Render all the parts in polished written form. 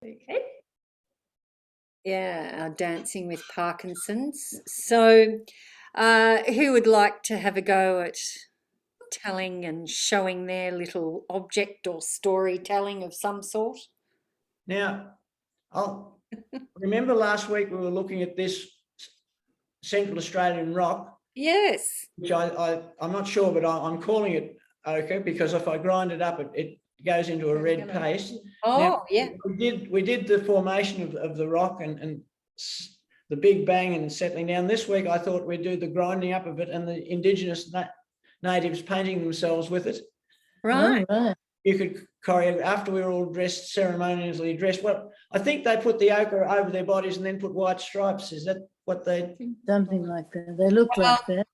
Okay. Yeah, our Dancing with Parkinson's. So, who would like to have a go at telling and showing their little object or storytelling of some sort? Now, I'll remember last week we were looking at this Central Australian rock, Yes. which I'm not sure, but I'm calling it ochre because if I grind it up, it goes into a red paste. Oh, now, yeah. We did the formation of the rock and the big bang and settling down. This week I thought we'd do the grinding up of it and the Indigenous natives painting themselves with it. Right. Oh, right. You could choreograph after we were all dressed, ceremoniously dressed. Well, I think they put the ochre over their bodies and then put white stripes. Is that what they? Something like that. They look like that.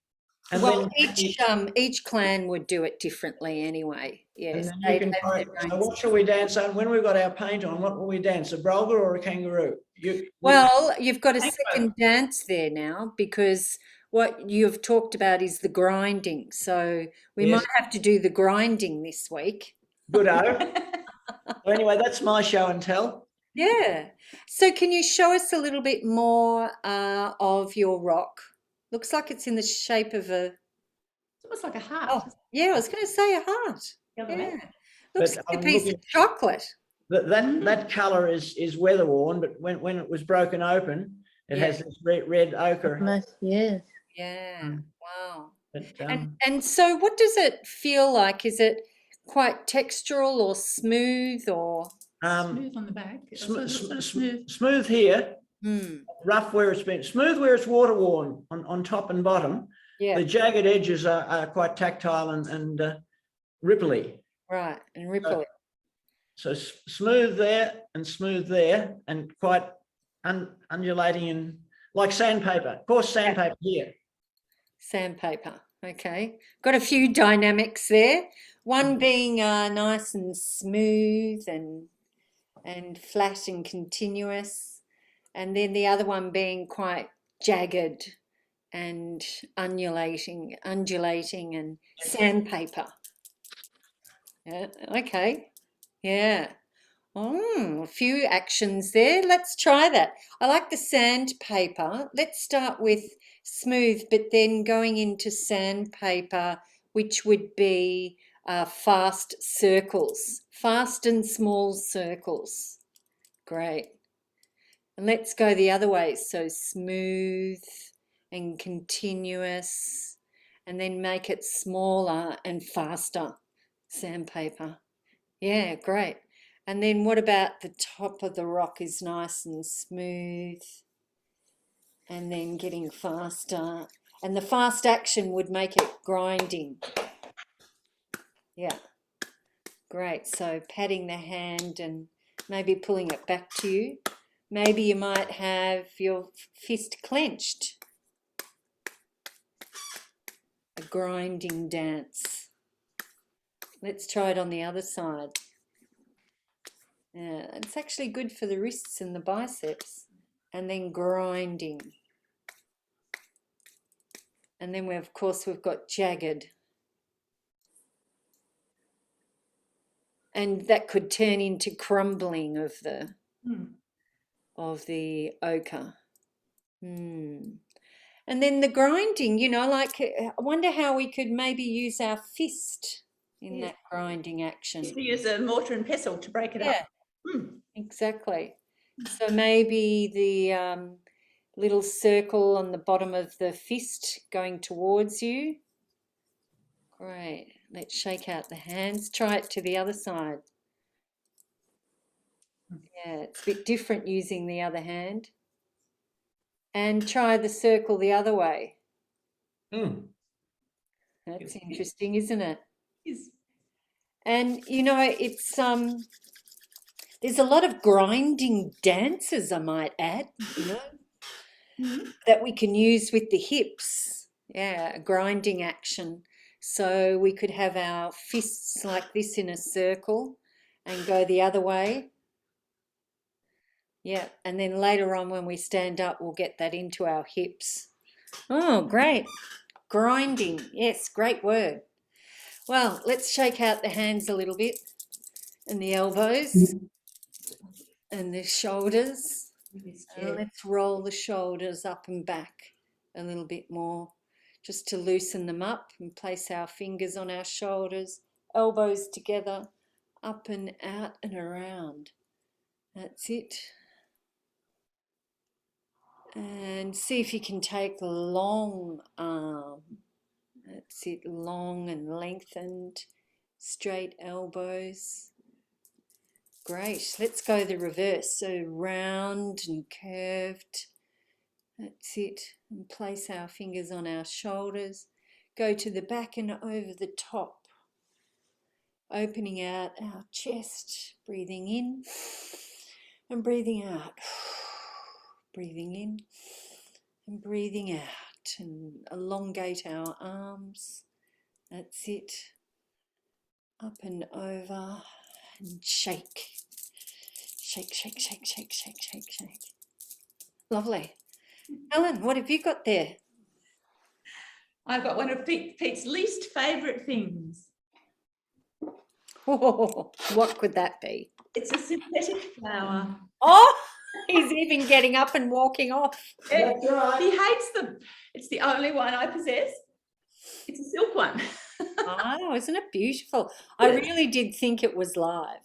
And Well, then each clan would do it differently anyway. Yes. and then you can so what shall we dance on? When we've got our paint on, what will we dance? A brolga or a kangaroo? Well, you've got a second dance there now because what you've talked about is the grinding. So we Yes. might have to do the grinding this week. Good-o. Well, anyway, that's my show and tell. Yeah. So can you show us a little bit more of your rock? Looks like it's in the shape of a. It's almost like a heart. Oh, yeah, I was going to say a heart. The other way. Yeah. Looks But like a I'm piece looking- of chocolate. That colour is weather worn, but when it was broken open, it Yeah. has this red ochre. Yes. Yeah. Wow. But, And so what does it feel like? Is it quite textural or smooth or? Smooth on the back. Sort of smooth. smooth here, Hmm. rough where it's been, smooth where it's water worn on top and bottom. Yeah. The jagged edges are quite tactile and ripply. Right. And ripple. So smooth there and quite undulating and like sandpaper. Of course, sandpaper here. Sandpaper. Okay. Got a few dynamics there. One being nice and smooth and flat and continuous, and then the other one being quite jagged and undulating and sandpaper. Yeah. Okay. Yeah. A few actions there. Let's try that. I like the sandpaper. Let's start with smooth, but then going into sandpaper, which would be fast circles, fast and small circles. Great. And let's go the other way. So smooth and continuous, and then make it smaller and faster. Sandpaper. Yeah, great. And then what about the top of the rock is nice and smooth and then getting faster. And the fast action would make it grinding. Yeah, great. So patting the hand and maybe pulling it back to you. Maybe you might have your fist clenched. A grinding dance. Let's try it on the other side. Yeah, it's actually good for the wrists and the biceps. And then grinding. And then of course we've got jagged. And that could turn into crumbling of the ochre. And then the grinding, like I wonder how we could maybe use our fist in that grinding action. Just to use a mortar and pestle to break it up. Exactly. So maybe the little circle on the bottom of the fist going towards you. Great. Let's shake out the hands. Try it to the other side. Yeah, it's a bit different using the other hand. And try the circle the other way. That's interesting, isn't it? Yes. And it's there's a lot of grinding dances, I might add, that we can use with the hips. Yeah, a grinding action. So we could have our fists like this in a circle and go the other way. Yeah, and then later on when we stand up, we'll get that into our hips. Oh, great. Grinding. Yes, great word. Well, let's shake out the hands a little bit and the elbows. and the shoulders. Yes, And yeah. let's roll the shoulders up and back a little bit more, just to loosen them up, and place our fingers on our shoulders, elbows together, up and out and around. That's it. And see if you can take the long arm. That's it, long and lengthened, straight elbows. Great. Let's go the reverse. So round and curved. That's it. And place our fingers on our shoulders. Go to the back and over the top. Opening out our chest. Breathing in and breathing out. Breathing in and breathing out. And elongate our arms. That's it. Up and over. And shake. Shake, shake, shake, shake, shake, shake, shake. Lovely. Ellen, what have you got there? I've got one of Pete's least favourite things. Oh, what could that be? It's a synthetic flower. Oh, he's even getting up and walking off. That's right. He hates them. It's the only one I possess. It's a silk one. Oh, isn't it beautiful? I really did think it was live.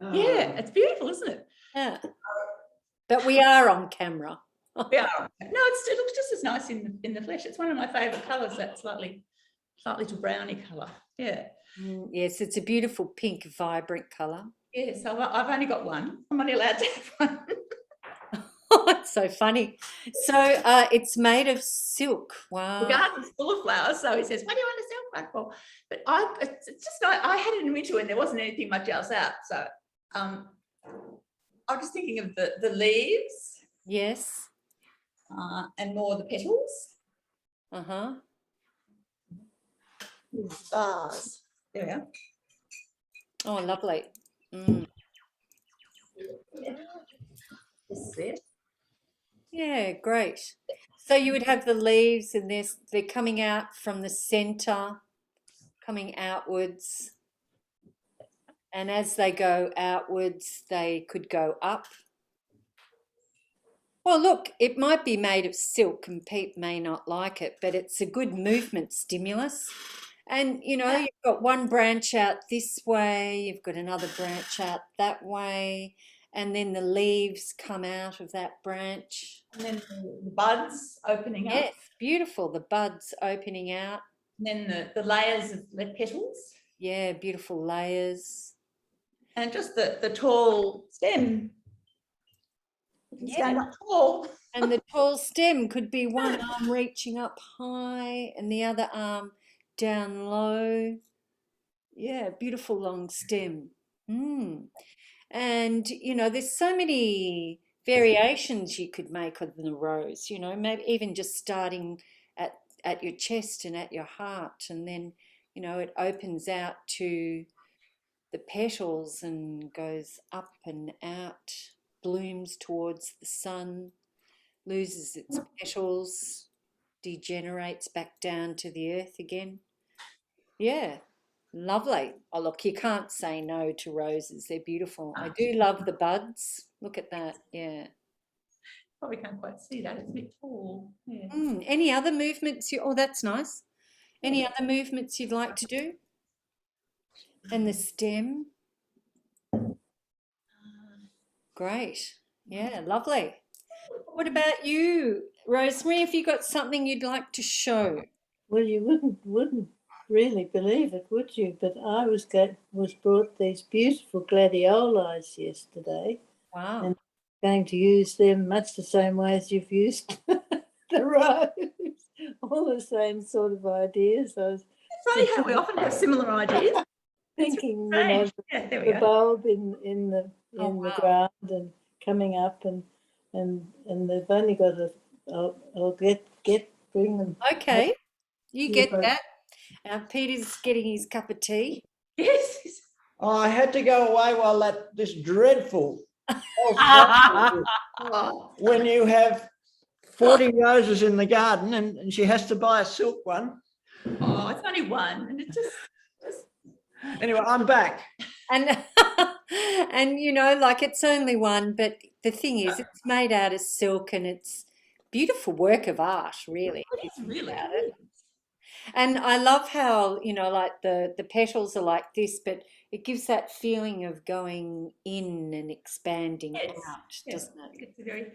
Yeah, it's beautiful, isn't it? Yeah. But we are on camera. Yeah. No, it looks just as nice in the flesh. It's one of my favourite colours, that slightly to browny colour. Yeah. Yes, it's a beautiful pink, vibrant colour. Yes, I've only got one. I'm only allowed to have one. Oh, it's so funny. So it's made of silk. Wow. The garden's full of flowers, so he says, "What do you want a silk one for?" But it's just I had it in winter when there wasn't anything much else out, so I was just thinking of the leaves. Yes. And more the petals. Uh-huh. Vase. There we are. Oh, lovely. This is it. Yeah, great. So you would have the leaves and they're coming out from the centre, coming outwards. And as they go outwards, they could go up. Well, look, it might be made of silk and Pete may not like it, but it's a good movement stimulus. And, you know, you've got one branch out this way, you've got another branch out that way, and then the leaves come out of that branch. And then the buds opening up. Yes, beautiful, the buds opening out. And then the layers of the petals. Yeah, beautiful layers. And just the tall stem. It's going up tall. And the tall stem could be one arm reaching up high and the other arm down low. Yeah, beautiful long stem. And, you know, there's so many variations you could make of the rose, you know, maybe even just starting at your chest and at your heart. And then, you know, it opens out to the petals and goes up and out, blooms towards the sun, loses its petals, degenerates back down to the earth again. Yeah, lovely. Oh, look, you can't say no to roses. They're beautiful. I do love the buds. Look at that. Yeah. Probably can't quite see that. It's a bit tall. Yeah. Any other movements? Oh, that's nice. Any other movements you'd like to do? And the stem. Great. Yeah, lovely. What about you, Rosemary? Have you got something you'd like to show? Well, you wouldn't really believe it, would you? But I was brought these beautiful gladiolis yesterday. Wow. And going to use them much the same way as you've used the rose. All the same sort of ideas. I was It's funny how we often have similar ideas. thinking, Right. you know, Yeah, there we the go. bulb in the wow. ground and coming up and they've only got I'll bring them. Okay, you Yeah, get but- that. Peter's getting his cup of tea. Yes. Oh, I had to go away while this dreadful. When you have 40 roses in the garden and she has to buy a silk one. Oh, it's only one. And it just Anyway, I'm back. And and you know, like it's only one, but the thing is, it's made out of silk and it's beautiful work of art, really. if you It's think really about good. it. And I love how, you know, like the petals are like this, but it gives that feeling of going in and expanding Yes. out, Yeah, doesn't I it? think it's a very,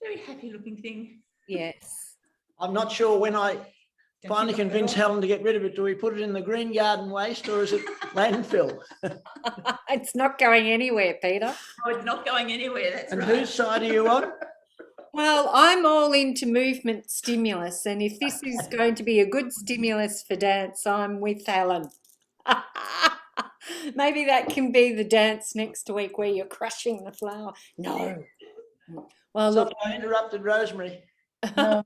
very happy looking thing. Yes. I'm not sure when I Don't finally you like it convince all? Helen to get rid of it, do we put it in the green garden waste or is it landfill? It's not going anywhere, Peter. Oh, it's not going anywhere, that's And right. whose side are you on? Well, I'm all into movement stimulus, and if this is going to be a good stimulus for dance, I'm with Helen. Maybe that can be the dance next week where you're crushing the flower. No. Well, So look, I interrupted Rosemary. No,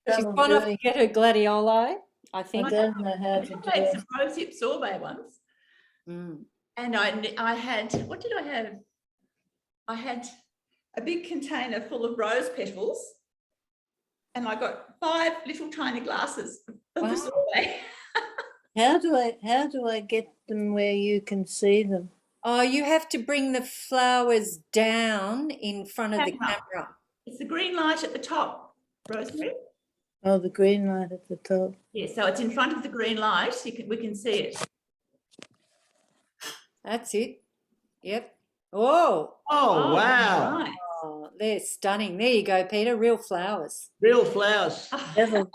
she's trouble gone off to doing. get her gladioli, I I think. don't know how I to do made it. some rosehip sorbet once, Mm. and I had, what did I have? I had a big container full of rose petals, and I got 5 little tiny glasses of the Wow. sorbet. How do I get them where you can see them? Oh, you have to bring the flowers down in front of the camera. It's the green light at the top, Rosemary. Oh, the green light at the top. Yeah, so it's in front of the green light. We can see it. That's it. Yep. Oh, Oh, wow. Right. oh, they're stunning. There you go, Peter. Real flowers. Real flowers. Devil.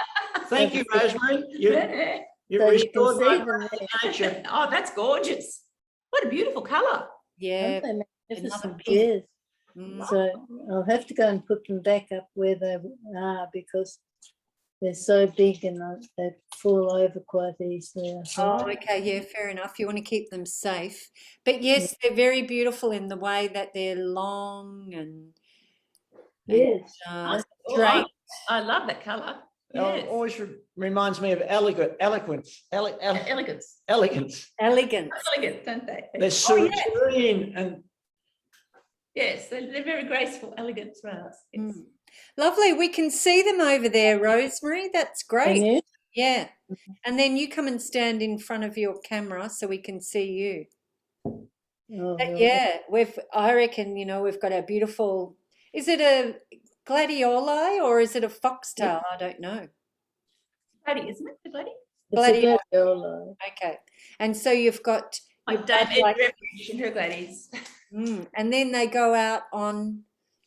Thank you, Rosemary. Yeah. You've So you can restored see my them faith there. in nature. Oh, that's gorgeous. What a beautiful colour. Yeah. Aren't they magnificent? another pink. Yes. Mm. So I'll have to go and put them back up where they are because they're so big and they fall over quite easily. I think. Oh, okay. Yeah, fair enough. You want to keep them safe. But yes, they're very beautiful in the way that they're long and Yes. straight. I love that colour. Yes. Always reminds me of elegance. Elegance. Elegance. Elegant. Elegant, don't they? They're serene and Yes, they're very graceful, elegant flowers. Yes. Mm. Lovely. We can see them over there, Rosemary. That's great. Can you? Yeah. And then you come and stand in front of your camera so we can see you. Oh, But well, yeah, I reckon, you know, we've got a beautiful, is it a gladioli or is it a foxtail? I don't know. Gladi, isn't it? The Gladi? it's a gladioli. Okay. And so you've got Like your Dame like- Refuge and her Gladys. and then they go out on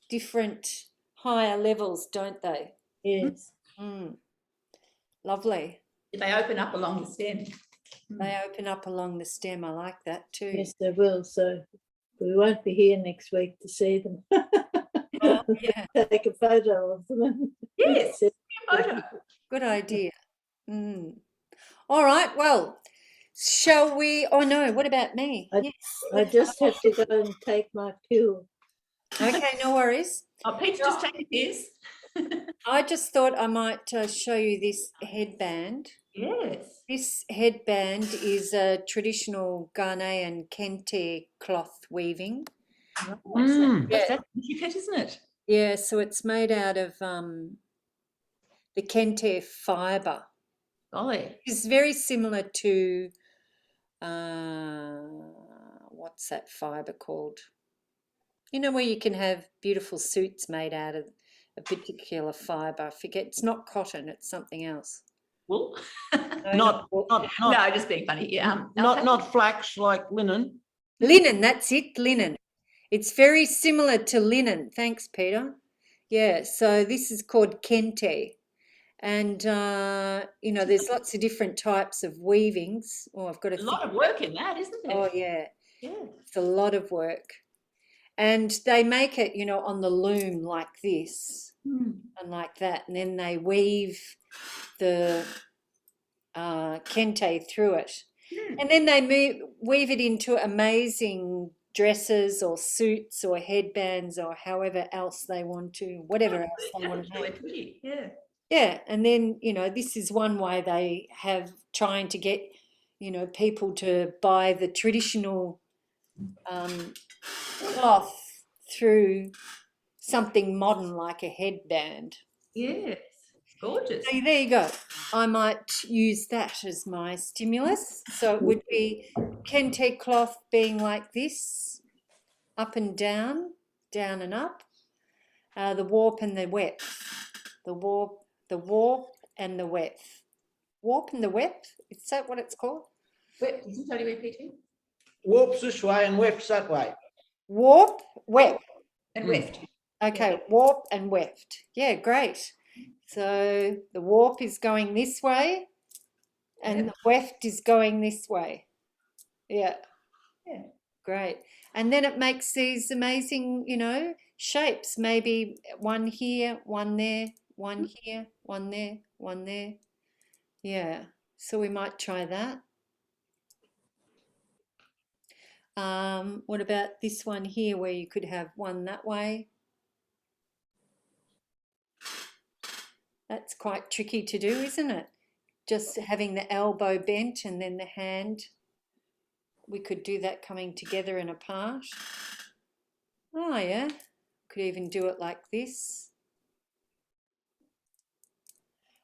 different higher levels, don't they? Yes. Mm. Lovely. They open up along the stem. They open up along the stem. I like that too. Yes, they will. So we won't be here next week to see them. Oh, yeah. Take a photo of them. Yes, photo. Good idea. Mm. All right. Well, shall we? Oh no. What about me? Yes. I just have to go and take my pill. Okay. No worries. Oh, Pete's just taking his. I just thought I might show you this headband. Yes. This headband is a traditional Ghanaian kente cloth weaving. That's intricate, isn't it? Yeah, so it's made out of the kente fibre. Golly. It's very similar to what's that fibre called? You know, where you can have beautiful suits made out of a particular fibre. I forget. It's not cotton. It's something else. Wool? not No, just being funny. Yeah. not flax like linen. Linen. That's it. Linen. It's very similar to linen. Thanks, Peter. Yeah. So this is called kente. And, you know, there's lots of different types of weavings. Oh, I've got a lot of work in that, isn't there? Oh, yeah. Yeah. It's a lot of work. And they make it, you know, on the loom like this and like that. And then they weave the kente through it. And then they weave it into amazing dresses or suits or headbands or however else they want to, whatever else they want to make. Pretty. Yeah. Yeah, and then, you know, this is one way they have trying to get, you know, people to buy the traditional cloth through something modern like a headband. Yes. Gorgeous. So there you go. I might use that as my stimulus. So it would be kente cloth being like this, up and down and up. The warp and the weft. The warp and the weft. Warp and the weft? Is that what it's called? Wait, isn't WPT? Warps this way and wefts that way. Warp, weft. And weft. Okay, warp and weft. Yeah, great. So the warp is going this way and the weft is going this way. Yeah. Yeah. Great. And then it makes these amazing, you know, shapes. Maybe one here, one there, one here, one there, one there. Yeah. So we might try that. What about this one here where you could have one that way? That's quite tricky to do, isn't it? Just having the elbow bent and then the hand. We could do that coming together and apart. Oh, yeah. Could even do it like this.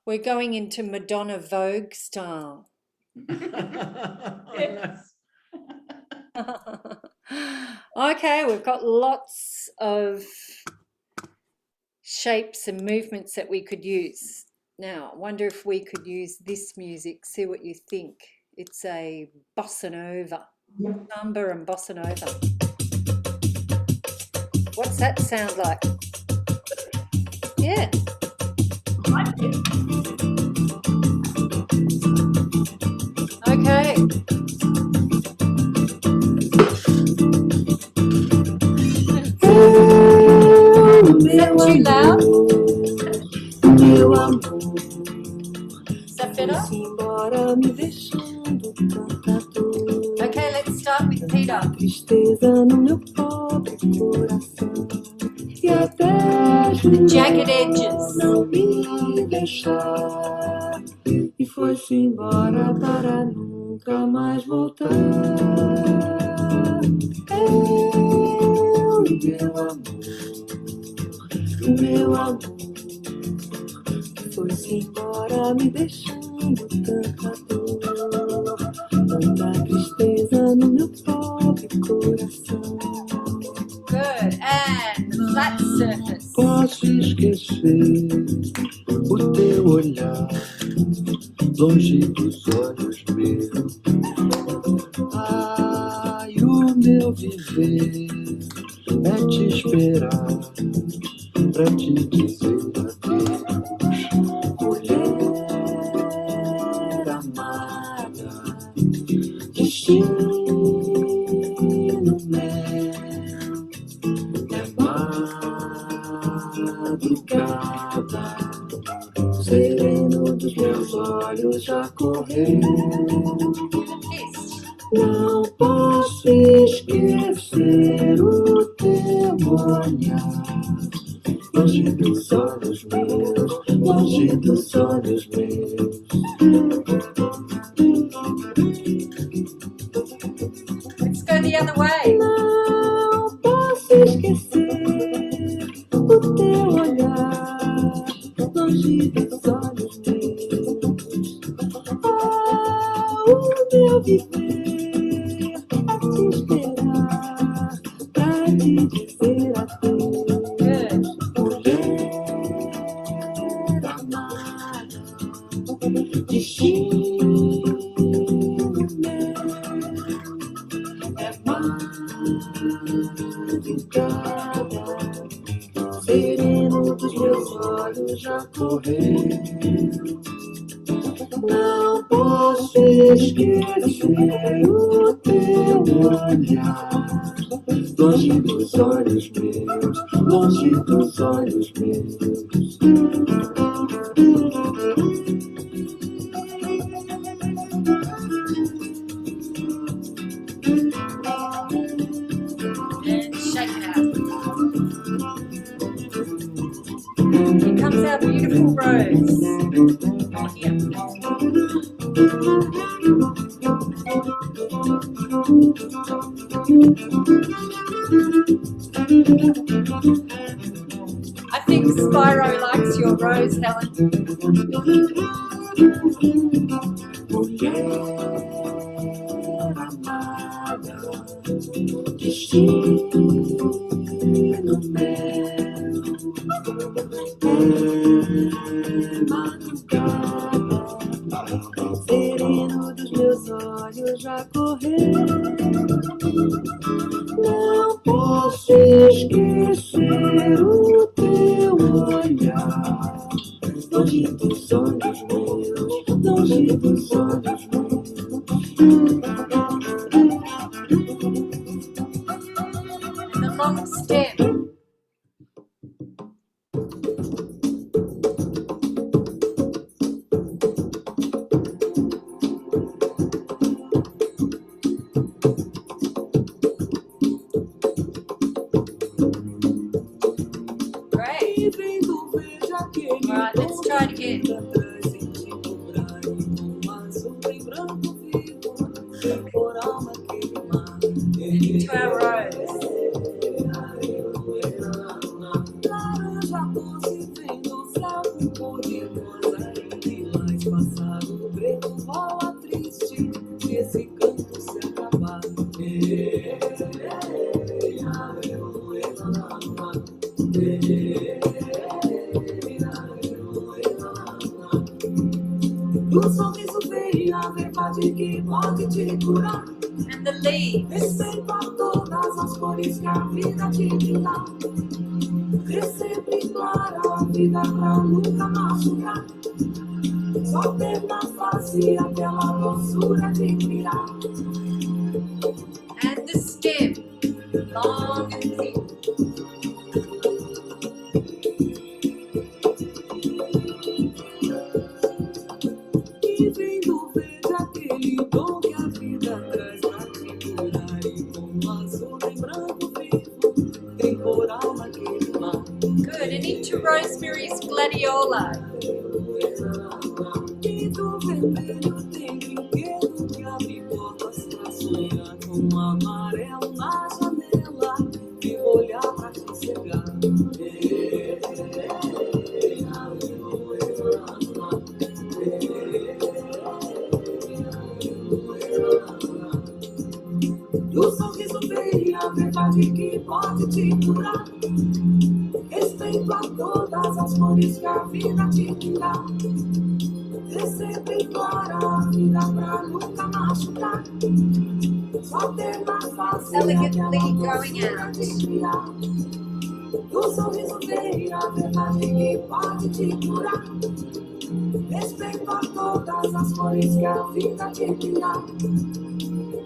We're going into Madonna Vogue style. Yes. Okay, we've got lots of shapes and movements that we could use. Now, I wonder if we could use this music, see what you think. It's a bossa nova, samba and bossa nova. What's that sound like? Yeah. Okay. Is that too loud? Is that better? Okay, let's start with Peter. The jagged edges. E foi-se embora para nunca mais voltar. O meu amor, que foi-se embora me deixando tanta dor, tanta tristeza no meu pobre coração. Good. And the flat surface. Posso esquecer o teu olhar longe dos olhos meus. Ai, o meu viver é te esperar pra te dizer adeus. Mulher amada, destino meu é madrugada, sereno dos meus olhos já correu. Não posso esquecer o teu olhar, longe dos olhos meus, longe dos olhos meus. Let's go the other way. Não posso esquecer o teu olhar, longe dos olhos meus. Ah, o meu viver é te esperar pra te dizer adeus. Good. Mulher amada, destino meu é madrugada, sereno dos meus olhos já correu. Não posso esquecer o teu olhar, longe dos olhos meus, longe dos olhos meus. And shake it out. Here comes our beautiful rose. Oh, here. I think Spyro likes your rose, Helen. Mulher amada, destino meu, madrugada, sereno dos meus olhos já correu. Não posso esquecer o teu olhar, longe dos olhos meus, longe dos olhos meus. The long stem. Great. Alright, let's try it again. Into our rose. Do sorriso vem a verdade que pode te curar. And the leaves. Respeito a todas as cores que a vida te dá. Vê sempre clara a vida pra nunca machucar. Só ter na face aquela doçura de criar. And the stem. Long and thin. E vendo verde aquele dom que a vida traz pra te curar. E como azul em branco vivo, temporal naquele mar. Good. And into Rosemary's Gladiola. E do vermelho tem brinquedo que abre portas pra sonhar. Com amarelo na janela, vivo olhar pra te cegar. Do sorriso vem a verdade que pode te curar. Respeito a todas as cores que a vida te dá. Vê sempre clara a vida pra nunca machucar. Só ter na face Elegantly going out. Do sorriso vem a verdade que pode te curar. Respeito a todas as cores que a vida te dá.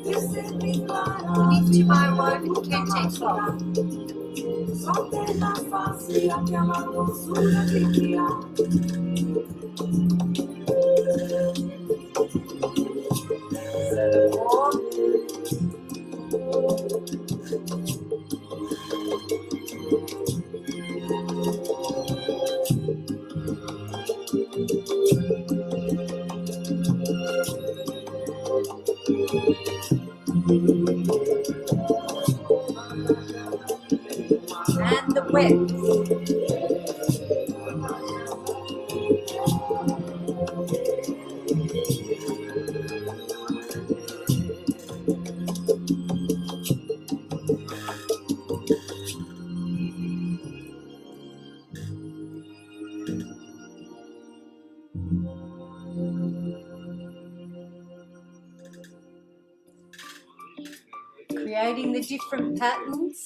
Vê sempre clara a Into vida my pra woven nunca kente machucar. cloth. Só ter na face aquela doçura de criar. And the wet. Creating the different patterns.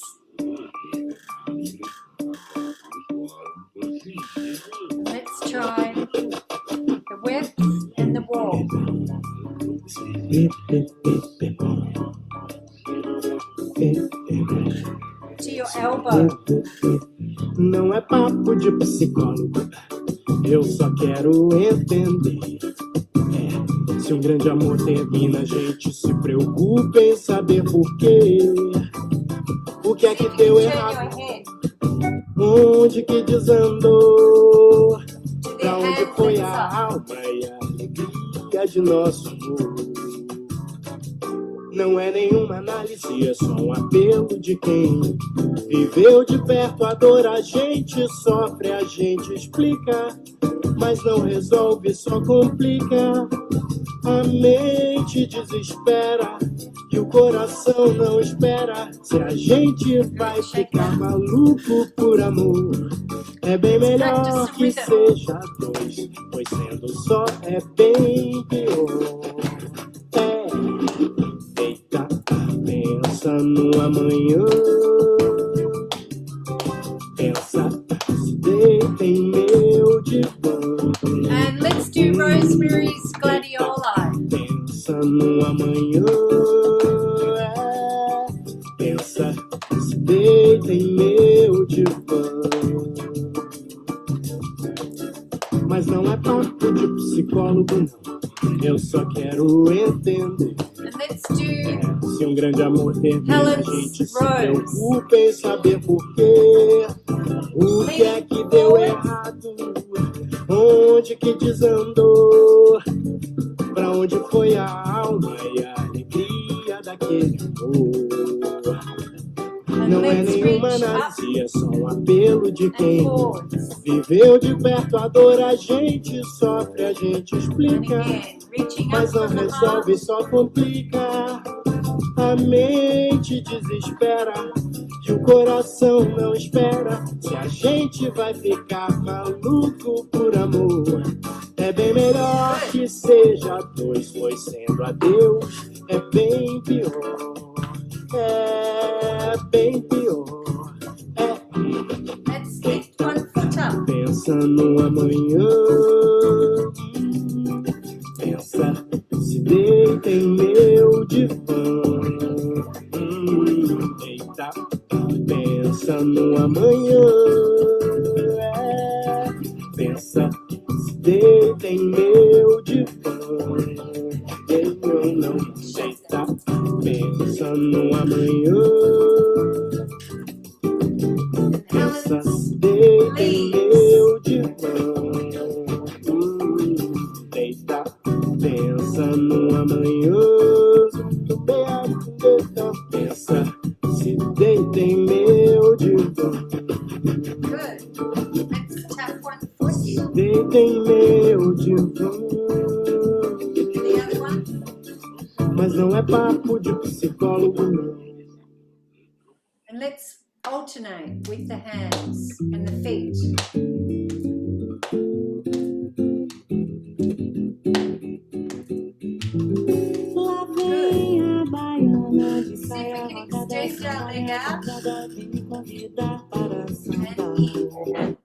Let's try the web and the wall. To your elbow. Não é papo de psicólogo, eu só quero entender. Se um grande amor termina, a gente se preocupa em saber por quê. O que é que deu Turn errado? your head Onde que desandou? to the Pra onde hand foi that's a up. alma e a alegria de nosso amor? Não é nenhuma análise, é só um apelo de quem viveu de perto a dor. A gente sofre, a gente explica, mas não resolve, só complica. A mente desespera e o coração não espera. Se a gente vai ficar maluco por amor, é bem melhor que seja dois, pois sendo só é bem pior. Eita, pensa no amanhã, pensa, se deita em meu divã. And let's do Rosemary's Gladioli. Pensa no amanhã, pensa, se deita em meu divã. Mas não é papo de psicólogo, não. Eu só quero entender. And let's do Se um grande amor termina, a Helen's gente se Rose. preocupa em saber por quê. O que é que deu errado? Onde que desandou? Pra onde foi a alma e a alegria daquele amor? and Não é let's nenhuma reach up análise, é só um apelo de and quem forwards. viveu de perto a dor. A gente sofre, a gente And explica, again, reaching up mas não from the heart. resolve, só complica. A mente desespera e o coração não espera. Se a gente vai ficar maluco por amor, é bem melhor que seja dois, pois sendo adeus é bem pior. É bem pior. Let's lift one foot up. Pensa no amanhã, pensa, se deita em meu divã. Eita, pensa no amanhã, pensa, se deita em meu divã. Eu não deita, pensa no amanhã. Pensa, se deita em meu divã. Deita, pensa no amanhã. Pensa, se deita em meu divã. Good. Let's tap one foot. Deita em meu divã. The other one. Mas não é papo de psicólogo, não. And let's alternate with the hands and the feet. Lá vem a baiana de See saia if we can rodada, extend our leg out rodada, vem me convidar para sambar. and in.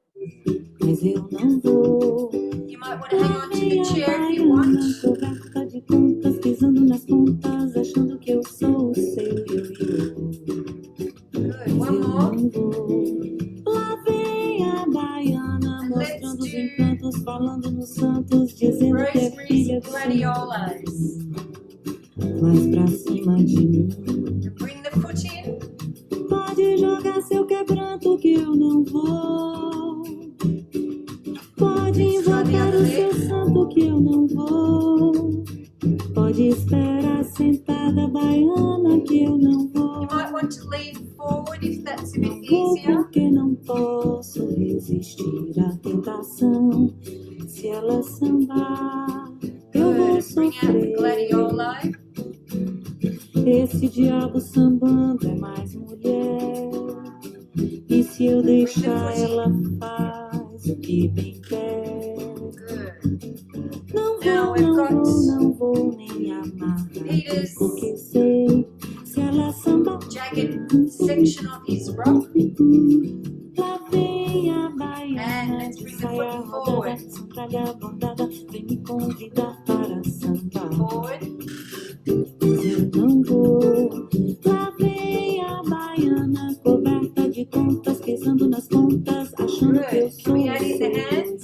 Mas eu não vou. You might want to hang on to the chair if you Baiana, want. coberta de contas, pisando nas pontas, achando que eu sou o seu ioiô. Good. One Eu more. não vou. Lá vem a baiana, And let's mostrando os do encantos, falando nos santos, dizendo que é filha Rosemary's do Gladiolis. mais pra cima de mim. Bring the foot in. Pode jogar seu quebranto que eu não vou. Pode invocar o seu santo que eu não vou. Pode esperar sentada baiana que eu não vou. You might want to lean forward if that's a bit Não vou easier. porque não posso resistir à tentação. Se ela sambar, eu vou Good. Bring out the sofrer. gladioli. Esse diabo sambando é mais mulher. E se eu deixar, ela faz o que bem quer. Good. Não Now vou, we've não got vou, não vou nem amar. Peter's Porque sei, se ela sambar, jagged section of his rock. lá vem a And baiana let's de bring the saia foot rodada, forward. sandália bordada, vem me convidar para sambar. Forward. Mas eu não vou. Lá vem a baiana coberta de contas, pisando nas contas, achando que eu Good. Can sou we add in the hands?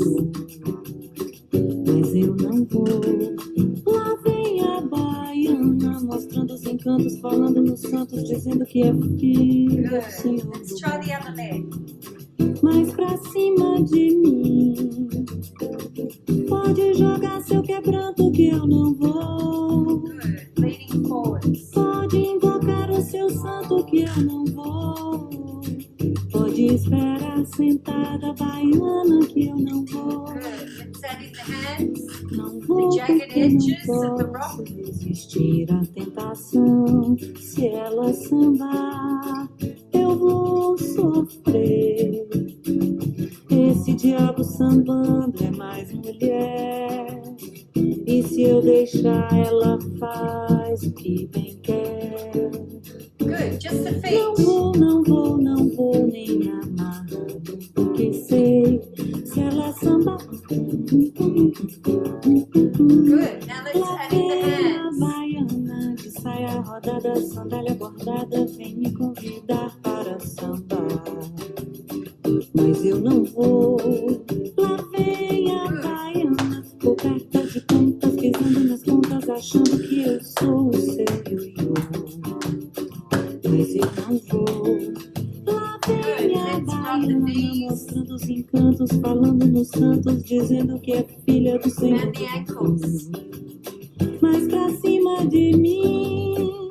mas eu não vou. Lá vem a baiana mostrando os encantos, falando nos santos, dizendo que é filho do Good. Senhor. Let's try the other leg. Mas pra cima de mim, pode jogar seu quebranto que eu não vou. Good. Leaning forwards. Pode espera sentada, baiana, que eu não vou. Good. Let's add in the hands. Não vou The jagged porque não edges of the posso rock. resistir à tentação. Se ela sambar, eu vou sofrer. Esse diabo sambando é mais mulher. E se eu deixar, ela faz o que bem quer. Good. Just the Não feet. vou, não vou, não vou nem amar, porque sei se ela sambar. Good. Now let's Lá add in the vem a hands. baiana de saia rodada, sandália bordada, vem me convidar para sambar. Mas eu não vou. Lá vem a baiana, coberta de pontas, pisando nas pontas, achando que eu sou o seu ioiô. Mas eu não vou. Lá vem a baiana, mostrando os encantos, falando nos santos, dizendo que é filha do Senhor. And the ankles. Mas pra cima de mim,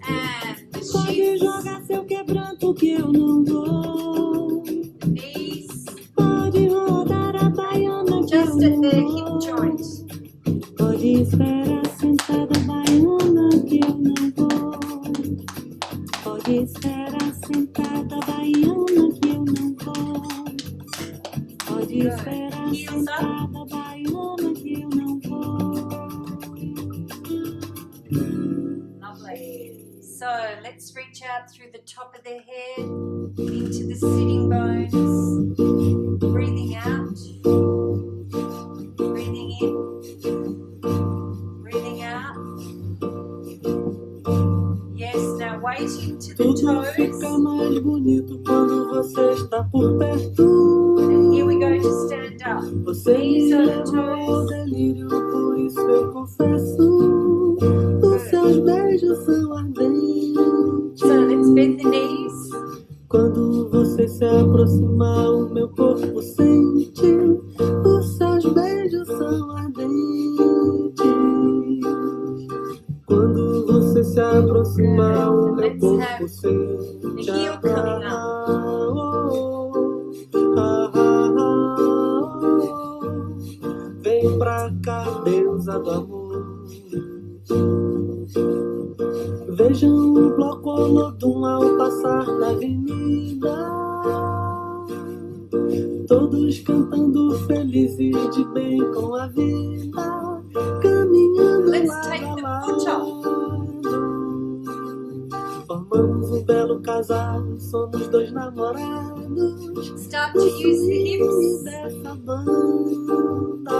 And the pode shins. jogar seu quebranto que eu não vou. Knees. Pode rodar a baiana que Just eu at the não hip vou. joint. Pode esperar sentada, baiana, que eu não vou. Pode esperar sentada, baiana, que eu não vou. Pode esperar Heels up. sentada, baiana, que eu não vou. Lovely. So let's reach out through the top of their head into the sitting bones. Breathing out. Breathing in. Breathing out. Yes, now waiting to the Tudo fica toes. mais bonito quando você está por perto. And here we go to stand up. Você me levou ao delírio, por isso eu confesso. Os seus beijos são ardentes. So let's bend the knees. Quando você se aproxima, o meu corpo sente. Os seus beijos são ardentes. Quando você se aproxima, o meu Let's corpo have sente. the heel coming Vem pra cá, deusa do amor. Vejam o bloco Olodum ao passar na avenida. Todos cantando felizes de bem com a vida. Caminhando Let's lado take a the lado. foot off. Formamos um belo casal, somos dois namorados. Start to No use the swing hips. dessa banda.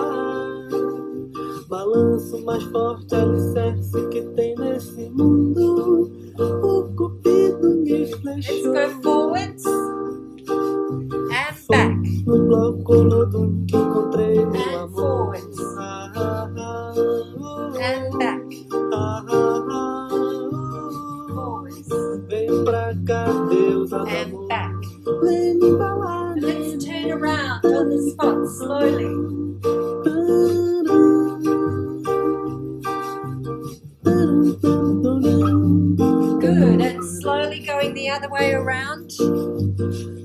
Balanço mais forte, alicerce que tem nesse mundo. O cupido me Let's flechou. go forwards and Foi back. no bloco Olodum que encontrei meu And amor. forwards and back. Forwards Vem pra cá, Deus and amor. back. Vem me embalar. And let's turn around on the spot slowly. Good. And slowly going the other way around.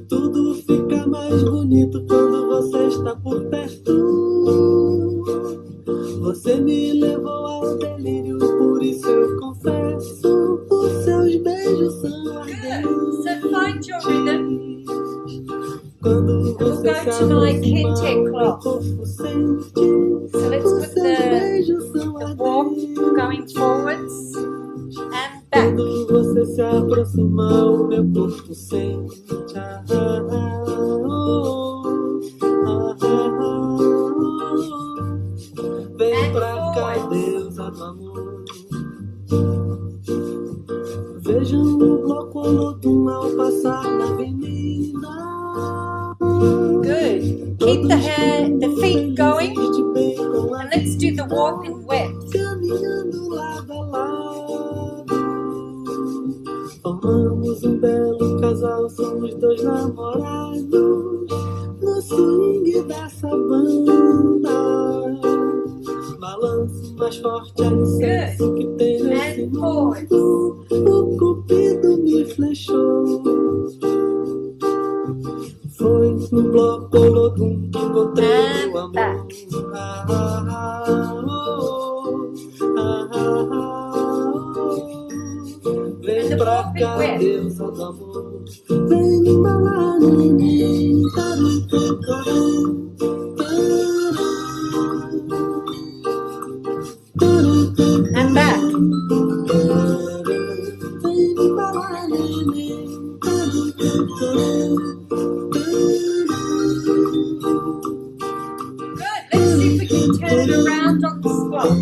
Tudo fica mais bonito quando você está por perto. Você me levou ao delírio, por isso eu confesso. Os seus beijos são Good. So find your rhythm. Quando We'll você go se to my aproxima, kente o meu cloth. corpo sente. So let's Os put seus beijos são the warp ardentes. going forwards and back. Quando você se aproxima, o meu corpo sente. Vem pra cá, deusa do amor. Vejam o bloco Olodum ao passar na avenida. Good. Keep the feet going. And let's do the warp in wet. Caminhando lado a lado. Formamos um belo casal, somos dois namorados. No swing dessa banda. Balanço mais forte, alicerce que tem nesse And forwards. mundo. O cupido me flechou. Tolodum, encontrei meu And back. amor. Ah, ah, ah, oh, ah, ah, ah, oh. Vem pra cá, deusa do amor. Vem me embalar em mim. And back. Vem me embalar em mim. Good. Let's see if we can turn it around on the spot.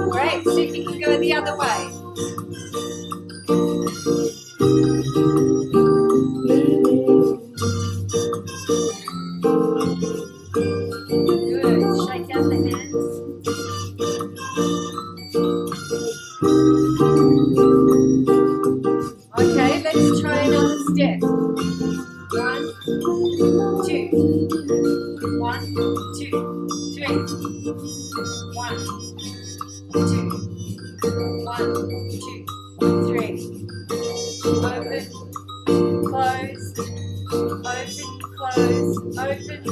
Great. See if you can go the other way. Good. Shake out the hands. Okay, let's try another step. 1, 2. 1, 2, 3. 1, 2. 1, 2, 3. Open, close, open, close, open,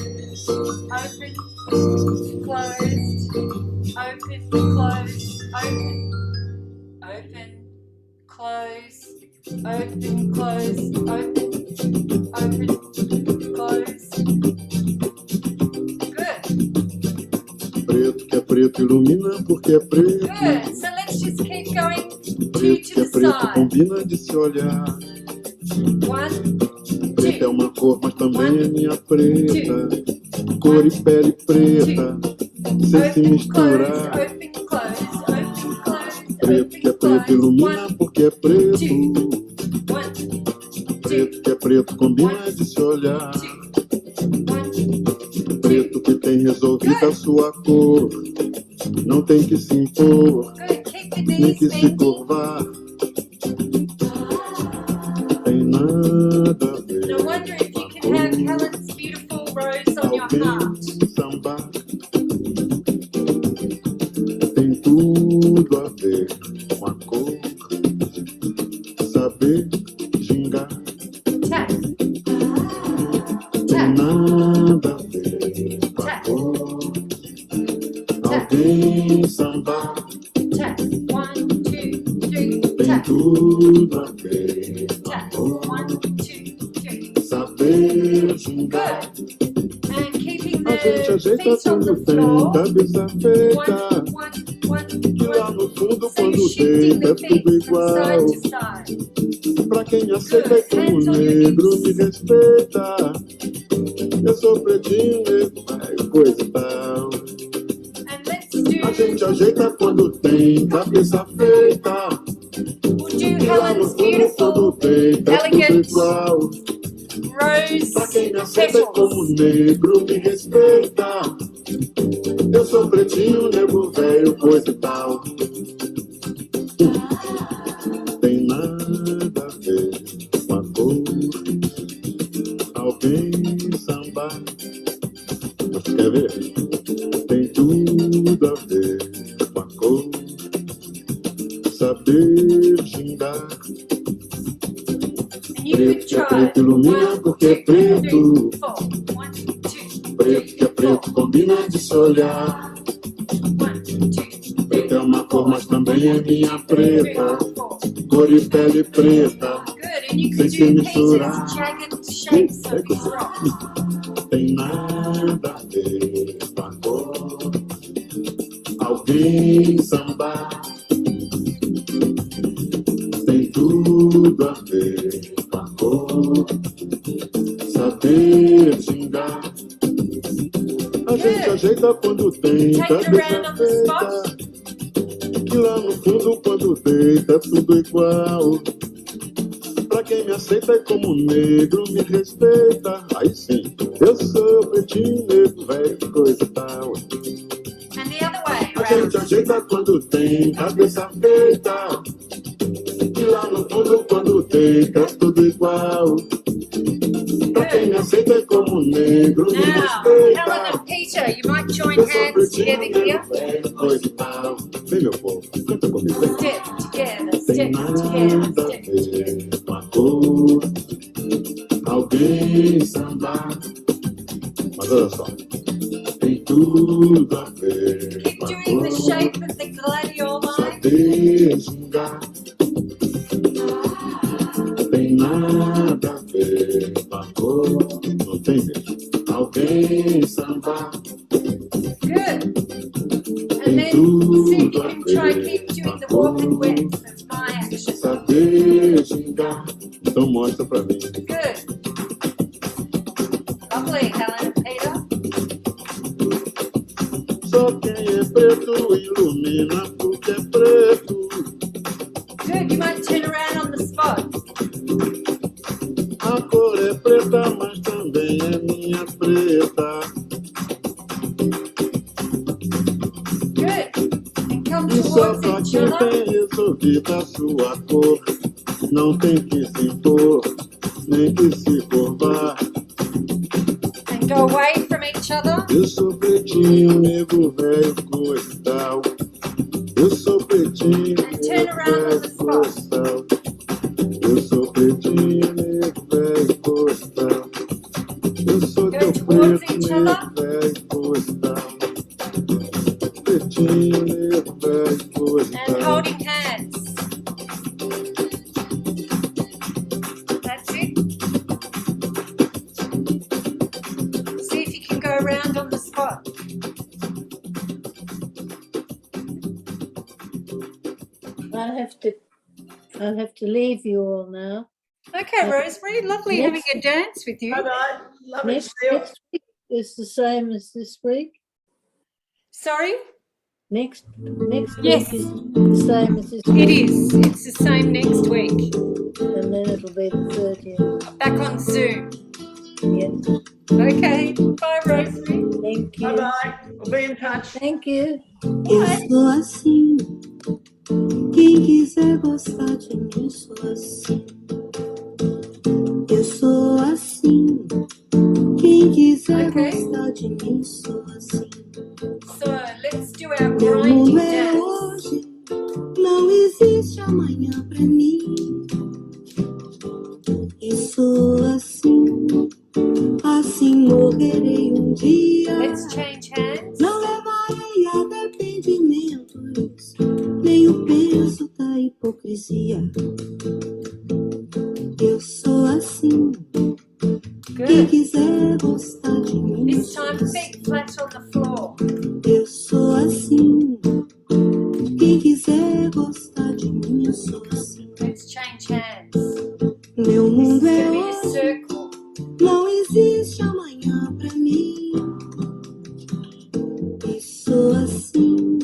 open, closed, open, close, open, open, close, open, close, open, open, close. Good. Preto que é preto ilumina porque é preto. Good. So let's just keep going two Preto que to é the preto side. combina de se olhar. 1, Preto é 2. uma cor, mas também é minha preta. Cor e pele preta, sem se Open, close, misturar. open, close, open, close, Preto que é open, preto close. ilumina porque é preto. 1, Preto que é preto combina de se olhar. 1, Preto que tem resolvida a sua cor. Não tem que se impor, Good. Keep the nem knees que se bending. curvar. Tem nada a ver. No wonder if you can have Helen's beautiful rose on your heart. Alguém sambar tem tudo a ver com a cor. Saber gingar Tap, tem tap, nada a ver com a cor. Alguém sambar tap. 1, 2, 3, tem tap, tudo a ver com a tap. cor. 1, 2, 3. Saber gingar. Good. And keeping A gente the ajeita feet on the quando tem floor. cabeça 1, feita. 1, 1, E lá 1. no fundo, So you're quando shifting deita, é the feet tudo from igual. side to side. Pra quem aceita e como Hands on your negro hips. me respeita. Eu sou pretinho, nego, vai, coisa e tal. And let's A gente do, ajeita quando tem cabeça feita. we'll do E lá no Helen's fundo, quando beautiful, deita, é tudo elegant igual. Pra quem me rose aceita e como petals. negro me respeita. Eu sou pretinho, nego, velho, coisa e tal. Tem nada a ver com a cor. Alguém sambar, mas quer ver? Tem tudo a ver com a cor. Saber gingar. And you Preto could que é try. preto ilumina 1, porque é 2, 3, preto. 4. 1, 2, Preto que é preto combina de se olhar. 1, 2, Preto é uma cor, mas também é minha 3, preta. 4. Cor e pele preta, Good. And you sem could se do misturar. Peter's jagged shapes of his rock. Tem nada a ver com a cor. Alguém sambar tem tudo a ver com a cor. Saber gingar. A gente ajeita quando tem Take it around cabeça on the spot. feita. E lá no fundo, quando deita, é tudo igual. Pra quem me aceita e como negro me respeita. Aí sim, eu sou pretinho, negro, velho, coisa e tal. And the other way A around. gente ajeita quando tem cabeça feita. E lá no fundo, quando deita, é tudo igual. Pra quem me aceita como negro, me Now, Helen respeita. and Peter, you might join Eu sou hands pretinho, together here. nego velho, coisa e tal. Vem, meu povo, canta comigo, vem. Step together, Tem step nada together, a step together. ver com a cor. Alguém sambar. Mas olha só. Tem tudo a ver Keep com a doing the cor. shape of the gladioli. Saber gingar. Tem nada a ver com a cor. Não tem mesmo. Alguém sambar. Good. And then see if you can try keep doing the warp and width of my action. Saber gingar. Então mostra pra mim. Good. Lovely, Helen and Peter. Só quem é preto ilumina porque é preto. Good, you might turn around on the spot. A cor é preta, mas também é minha preta. Good. And come E só towards pra each quem other. tem resolvida a sua cor, não tem que se impor, nem que se curvar. And go away from each other. Eu sou pretinho, nego velho, costal. Eu sou pretinho, And turn nego around on the velho, spot. costal. Eu sou pretinho, nego velho, costal. Eu sou Go teu towards preto, each nego other. velho, costal. Pretinho, nego velho, And costal. holding hands. That's it. See if you can go around on the spot. I'll have to leave you all now. Okay, Rosemary, lovely having a dance with you. Bye-bye. Lovely to Next, see you. next week is the same as this week. Sorry? Next Yes. week is the same as this It week, is. It's the same next week. and then it'll be the 30th. Back on Zoom. Yeah. Okay. Bye, Rosemary. Thank you. Bye-bye. We'll be in touch. Thank you. Eu sou assim. Quem quiser gostar de mim, sou assim. Eu sou assim. Quem quiser Okay. gostar de mim, sou assim. So let's do our Meu grinding mundo é dance. hoje, não existe amanhã pra mim. E sou assim, assim morrerei um dia. Let's change hands. Não levarei a arrependimentos, nem o peso da hipocrisia. Eu sou assim, quem Good. quiser gostar de mim. This time, feet flat on the floor. Eu sou assim, quem quiser gostar de mim, eu sou assim. Let's change hands. Meu This is mundo é going to be a hoje, circle. não existe amanhã pra mim. E sou assim,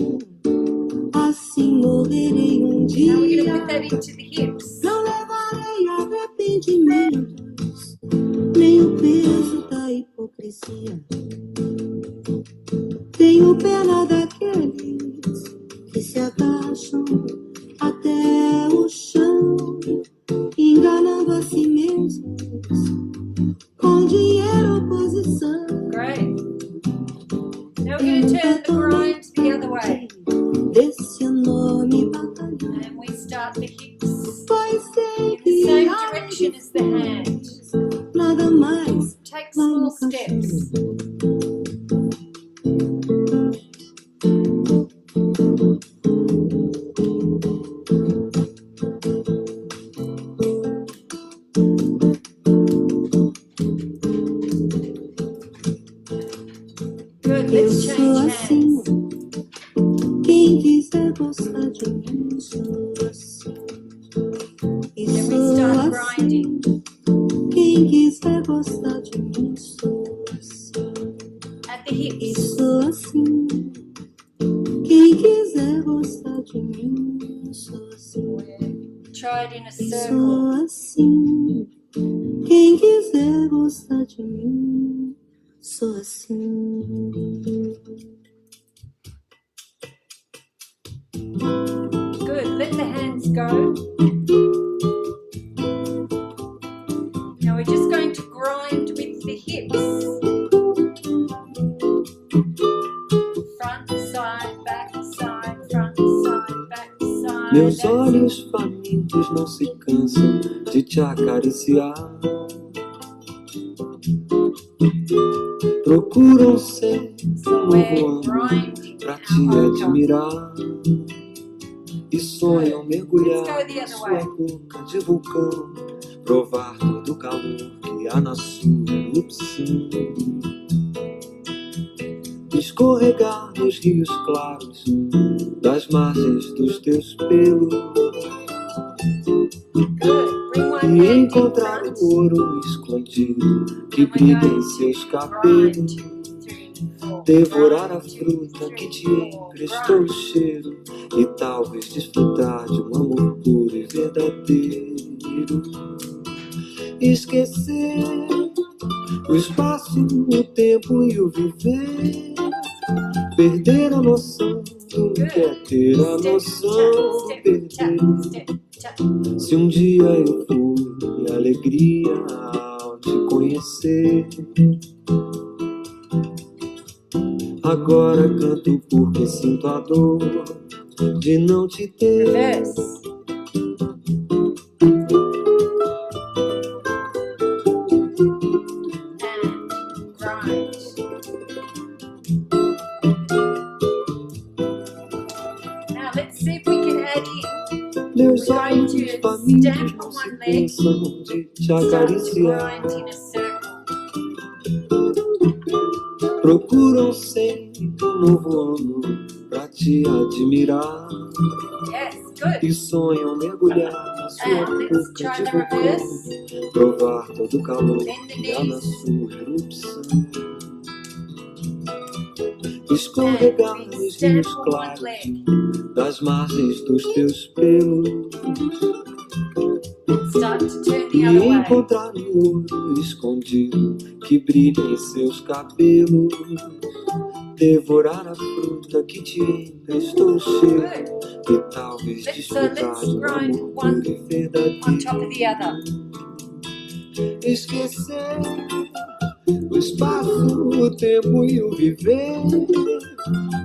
assim morrerei um Now we're dia. going to put that into the hips. Não levarei arrependimentos, nem o peso da hipocrisia. Tenho pena daqueles que se agacham até o chão, enganando a si mesmos com dinheiro ou posição. Great. Now we're going to turn the grind the other way. Desse enorme batalhão, And we start the hips pois sei in the que same há direction as the hand. nada mais Take lá small no steps. caixão. Good. Eu Let's sou change assim, hands. quem quiser gostar de mim, sou assim. E Then we sou start assim, grinding. quem quiser gostar de mim, sou assim. At the E hips. sou assim, quem quiser gostar de mim, sou assim. Try it in a E circle. sou assim, quem quiser gostar de mim, sou assim. Good. Let the hands go. Now we're just going to grind Meus that's olhos famintos não se cansam de te acariciar. Procuram sempre um novo ângulo grinding pra our te mocha. admirar. E sonham mergulhar Let's go the na other sua way. boca de vulcão, provar todo o calor que há na sua erupção. Escorregar nos rios claros das margens dos teus pelos Good. Bring one e hand in encontrar front. o ouro escondido que And we're brilha going em seus to cabelos. grind. 2, 3, 4. Devorar a 1, 2, fruta que 3, te 4. emprestou o Grind. cheiro e talvez desfrutar de um amor puro e verdadeiro. Esquecer o espaço, o tempo e o viver. Perder a noção do que é ter a noção de perder. Step, tap. Se um dia eu fui alegria ao te conhecer, agora canto porque sinto a dor de não te ter. Reverse. And grind. Now let's see if we can add in. Meus We're going olhos to famintos stamp não on se one leg. cansam de te Start to acariciar. grind in a circle. Procuram sempre um novo ângulo pra te admirar. Yes, good. E sonham mergulhar na sua And let's boca try de the vulcão, reverse. provar todo o calor Bend the que há na knees. sua erupção. Escorregar And we nos stamp rios on one claros leg. das margens dos teus pelos Start to turn the e other way. encontrar o ouro escondido que brilha em seus cabelos. Devorar a fruta que te emprestou o cheiro Good. e talvez Let's desfrutar de um grind amor one puro e on verdadeiro. top of the other. Esquecer o espaço, o tempo e o viver.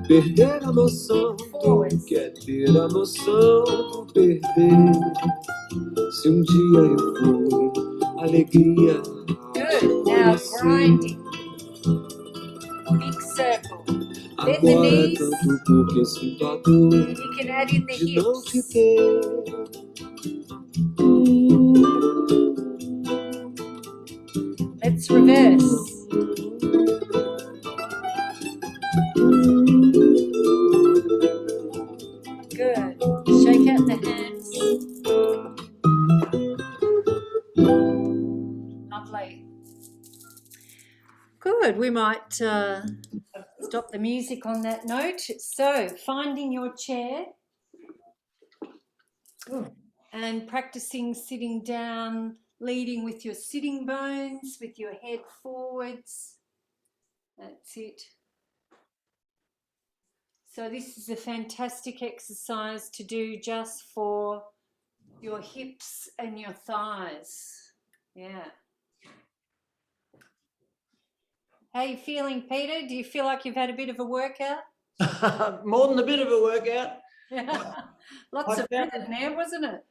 Perder a noção do que é ter a noção do perder. Se um dia eu fui alegria ao te Good. Now conhecer, grinding. Big circle. Bend the agora knees. canto porque sinto a dor And you can add in the de não te hips. ter. Let's reverse. Good. Shake out the hands. Lovely. Good. We might stop the music on that note. So, finding your chair and practicing sitting down, leading with your sitting bones, with your head forwards. That's it. So this is a fantastic exercise to do just for your hips and your thighs. Yeah. How are you feeling, Peter? Do you feel like you've had a bit of a workout? More than a bit of a workout. Lots I of found- rhythm there, wasn't it?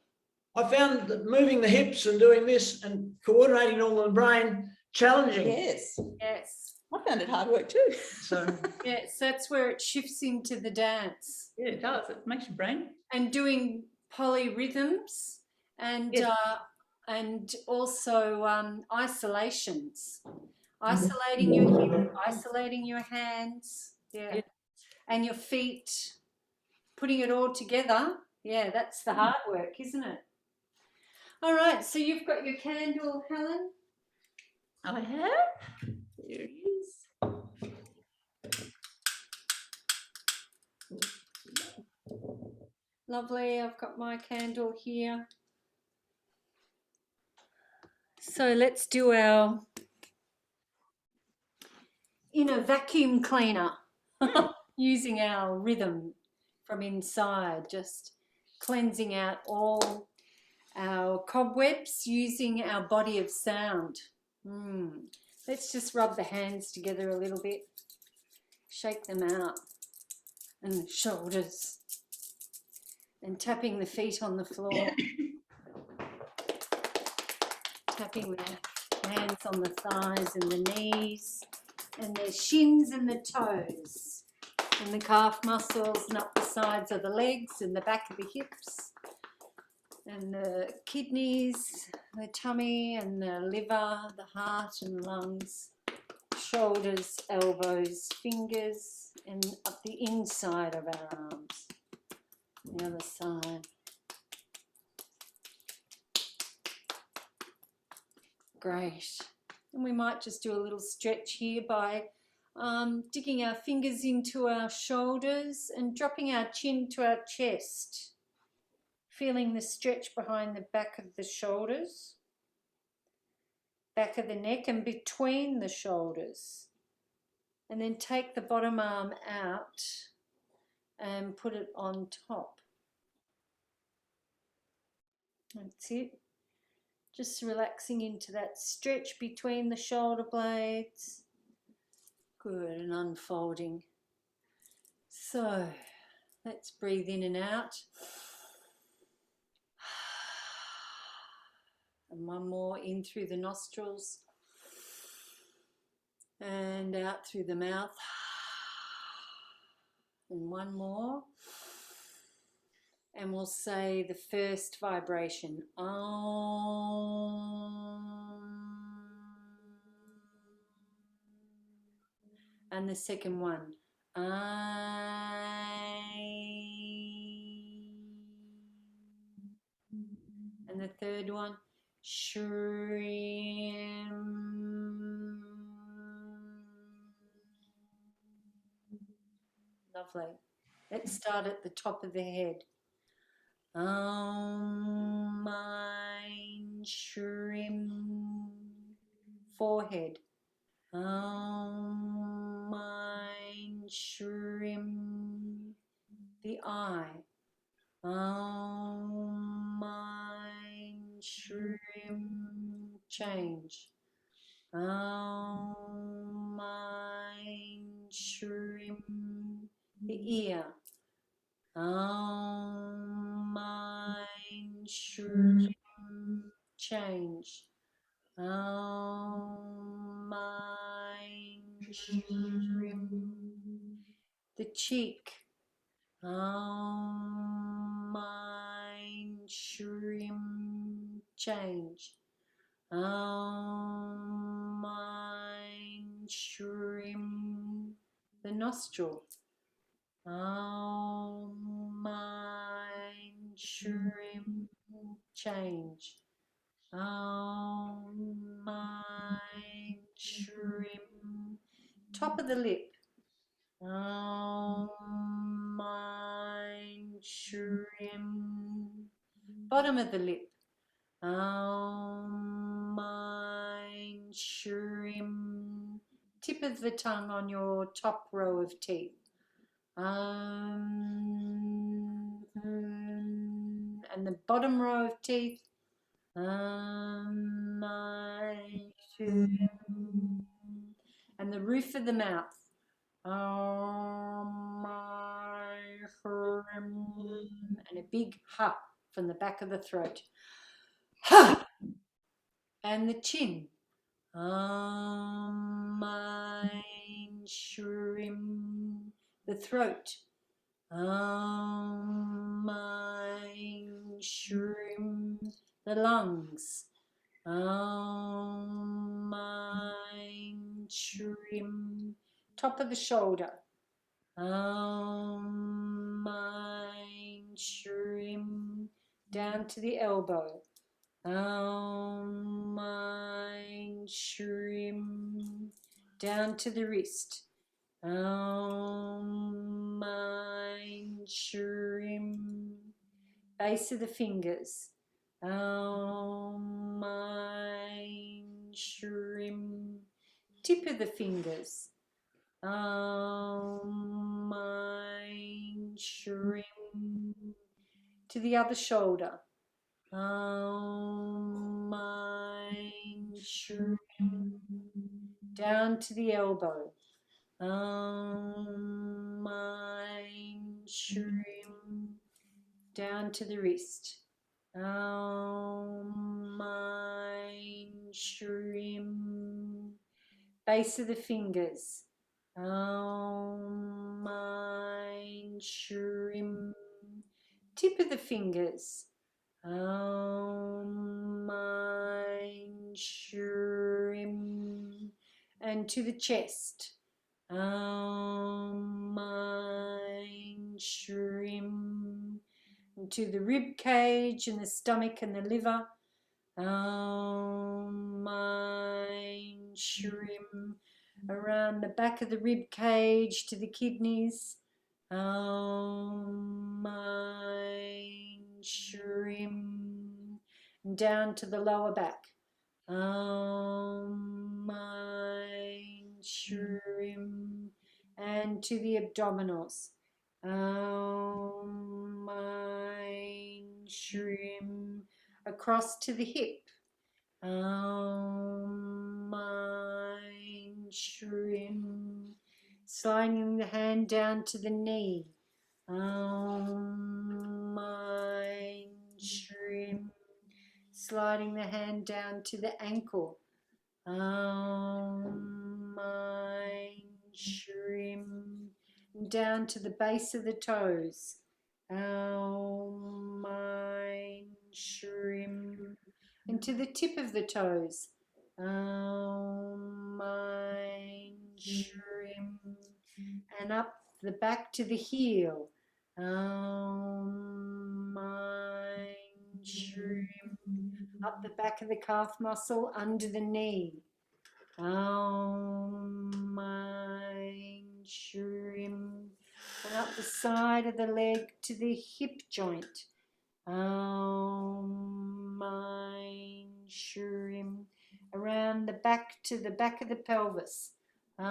I found that moving the hips and doing this and coordinating all in the brain challenging. Yes, Yes. I found it hard work too. So Yes, that's where it shifts into the dance. Yeah, it does. It makes your brain. And doing polyrhythms and Yes. and also isolations. Isolating your hip, isolating your hands, yeah, Yeah. and your feet, putting it all together. Yeah, that's the hard work, isn't it? All right, so you've got your candle, Helen. I have. There it is. Lovely, I've got my candle here. So let's do our inner vacuum cleaner using our rhythm from inside, just cleansing out all our cobwebs using our body of sound. Let's just rub the hands together a little bit, shake them out, and the shoulders And tapping the feet on the floor. Tapping the hands on the thighs and the knees and the shins and the toes and the calf muscles and up the sides of the legs and the back of the hips and the kidneys, the tummy and the liver, the heart and lungs, shoulders, elbows, fingers, and up the inside of our arms. The other side. Great. And we might just do a little stretch here by digging our fingers into our shoulders and dropping our chin to our chest. Feeling the stretch behind the back of the shoulders, back of the neck and between the shoulders. And then take the bottom arm out and put it on top. That's it. Just relaxing into that stretch between the shoulder blades. Good, and unfolding. So, let's breathe in and out. And one more in through the nostrils and out through the mouth. And one more. And we'll say the first vibration. And the second one. And the third one. Shrim. Lovely. Let's start at the top of the head. Mind Shrim. Forehead. Mind Shrim. The eye. Mind Shrim. Change. Mind Shrim. The ear. Mind Shrim. Change. Mind Shrim. The cheek. Mind Shrim. Change. Mind Shrim. The nostril. Mind Shrim. Change. Mind Shrim. Top of the lip. Mind Shrim. Bottom of the lip. Mind Shrim. Tip of the tongue on your top row of teeth. And the bottom row of teeth. Mind Shrim. And the roof of the mouth. Mind Shrim. And a big ha from the back of the throat. Ha! And the chin. Mind Shrim. The throat. Mind Shrim. The lungs. Mind Shrim. Top of the shoulder. Mind Shrim. Down to the elbow. Mind Shrim. Down to the wrist. Mind Shrim. Base of the fingers. Mind Shrim. Tip of the fingers. Mind Shrim. To the other shoulder. Mind Shrim. Down to the elbow. Mind Shrim. down to the wrist. Mein Shrim. Base of the fingers. Mein Shrim. Tip of the fingers. Mein Shrim. And to the chest. Mein Shrim. And to the rib cage and the stomach and the liver. Mein Shrim. Around the back of the rib cage to the kidneys. Mein Shrim. And down to the lower back. Mein Shrim. And to the abdominals. Mein Shrim. Across to the hip. Mein Shrim. Sliding the hand down to the knee. Mein Shrim. Sliding the hand down to the ankle. Mein Shrim. Down to the base of the toes. Mein Shrim. And to the tip of the toes. Mein Shrim. And up the back to the heel. Mein Shrim. Up the back of the calf muscle under the knee. Mein Shrim. And up the side of the leg to the hip joint. Mein Shrim. Around the back to the back of the pelvis. Mein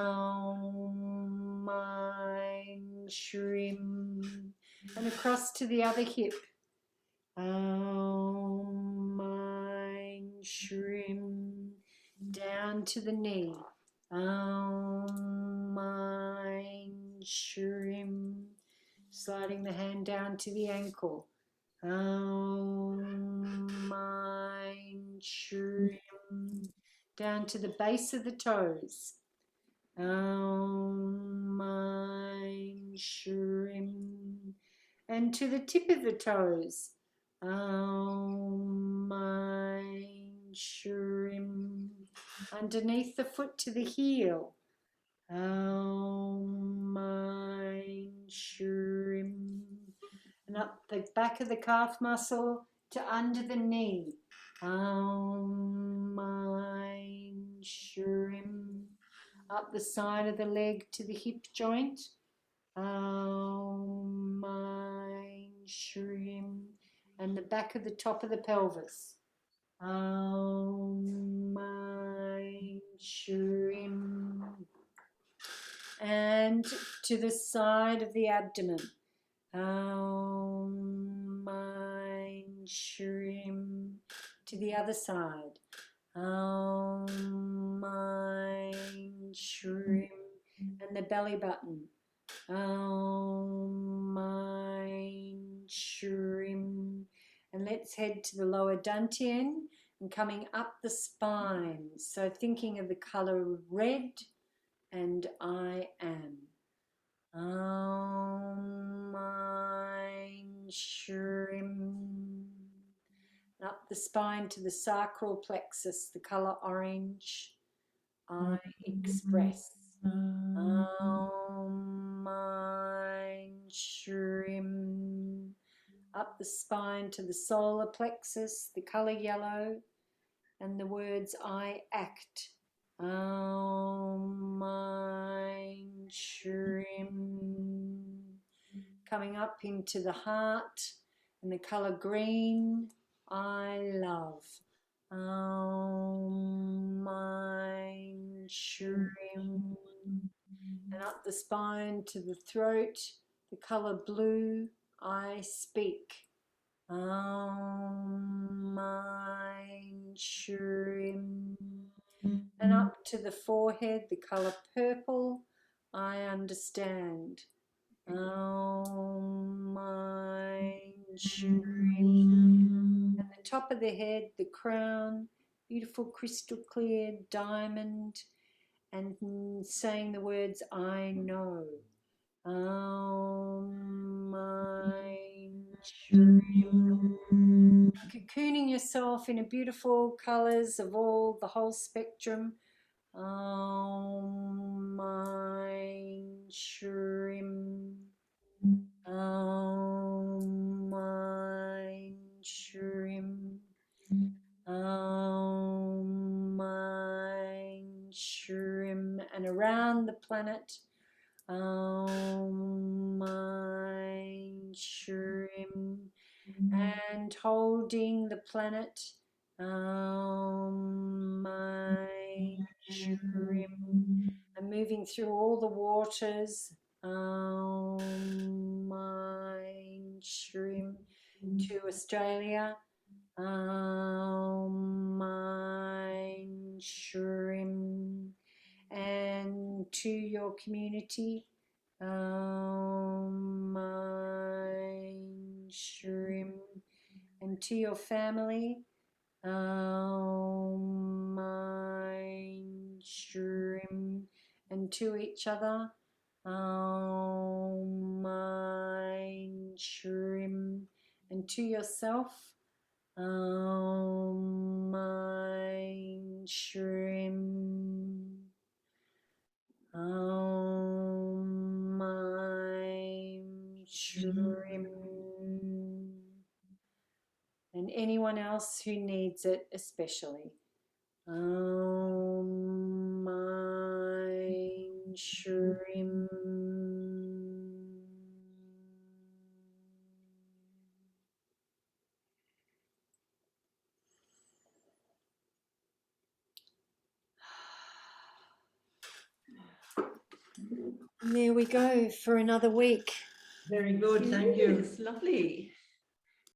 Shrim. And across to the other hip. Mein Shrim. Down to the knee. Mein Shrim. Sliding the hand down to the ankle. Mein Shrim. Down to the base of the toes. Mein Shrim. And to the tip of the toes. Mein Shrim. Underneath the foot to the heel. Mein Shrim. And up the back of the calf muscle to under the knee. Mein Shrim. Up the side of the leg to the hip joint. Mein Shrim. And the back of the top of the pelvis. Mein Shrim. And to the side of the abdomen. Mein Shrim. To the other side. Mein Shrim. And the belly button. Mein Shrim. And let's head to the lower dantian and coming up the spine. So thinking of the color red, and I am. Mein Shrim. Up the spine to the sacral plexus, the color orange. I express. Mein Shrim. Up the spine to the solar plexus, the color yellow, and the words I act. Mein Shrim. Coming up into the heart and the color green, I love. Mein Shrim. And up the spine to the throat, the color blue, I speak. Mein Shrim. And up to the forehead, the color purple, I understand. Mein shrim. And the top of the head, the crown, beautiful crystal clear diamond, and saying the words, I know. Cocooning yourself in a beautiful colours of all the whole spectrum. Shrim. Shrim. Shrim. And around the planet. Shrim. And holding the planet. Shrim. And moving through all the waters. Shrim. To Australia. Shrim. And to your community. Shrim. And to your family. Shrim. And to each other. Shrim. And to yourself. Shrim. Shrim. And anyone else who needs it especially. Shrim. And there we go for another week. Very good, thank you. Yes, lovely.